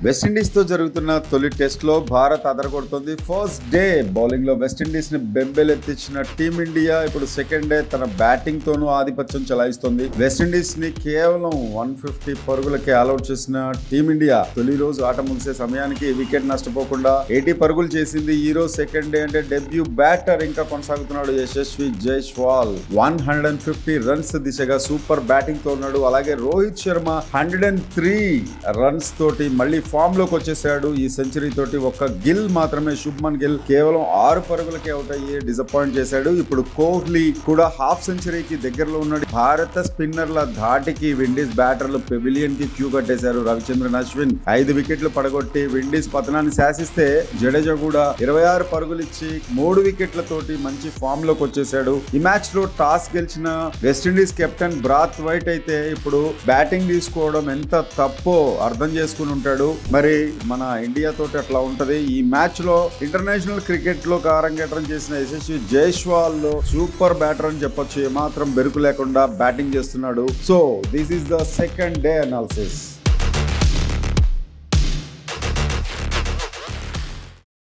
West Indies తో జరుగుతున్న తొలి టెస్ట్ లో భారత్ అదరగొడుతుంది. ఫస్ట్ డే బౌలింగ్ లో వెస్టిండీస్ ని బెంబెలెత్తించిన టీమిండియా ఇప్పుడు సెకండ్ డే తన బ్యాటింగ్ తోనూ ఆధిపత్యం చెలాయిస్తుంది. వెస్టిండీస్ ని కేవలం 150 పరుగులకే ఆల్అౌట్ చేసిన టీమిండియా తొలి రోజు ఆట ముగిసే సమయానికి వికెట్ నష్టపోకుండా 80 పరుగులు చేసింది. ఈ రోజు సెకండ్ డే అంటే డెబ్యూ బ్యాటర్ ఇంకా కొనసాగుతున్నాడు యశస్వి జైస్వాల్. 150 రన్స్ దిశగా సూపర్ బ్యాటింగ్ తో ఉన్నాడు. అలాగే రోహిత్ శర్మ 103 రన్స్ తోటి మళ్ళీ ఫామ్ లోకి వచ్చేసాడు. ఈ సెంచరీ తోటి ఒక్క గిల్ మాత్రమే, శుభ్మన్ గిల్ కేవలం 6 పరుగులకే అవుట్ అయ్యి డిసప్పాయింట్ చేశాడు. ఇప్పుడు కోహ్లీ కూడా హాఫ్ సెంచరీకి దగ్గరలో ఉన్నాడు. భారత స్పిన్నర్ల ధాటికి విండీస్ బ్యాటర్లు పెవిలియన్ కి క్యూ కట్టేశారు. రవిచంద్రన్ అశ్విన్ 5 వికెట్లు పడగొట్టి విండీస్ పతనాన్ని శాసిస్తే జడేజా కూడా 26 పరుగులు ఇచ్చి 3 వికెట్లతోటి మంచి ఫామ్ లోకి వచ్చేసాడు. ఈ మ్యాచ్ లో టాస్ గెలిచిన వెస్టిండీస్ కెప్టెన్ బ్రాత్ వైట్ అయితే ఇప్పుడు బ్యాటింగ్ తీసుకోవడం ఎంత తప్పో అర్థం చేసుకుని ఉంటాడు. మరి మన ఇండియా తోటి అట్లా ఉంటది. ఈ మ్యాచ్ లో ఇంటర్నేషనల్ క్రికెట్ లో అరంగేట్రం చేసిన యశస్వి జైస్వాల్ సూపర్ బ్యాటర్ అని చెప్పొచ్చు. ఏమాత్రం బెరుకు లేకుండా బ్యాటింగ్ చేస్తున్నాడు. So this is the second day analysis.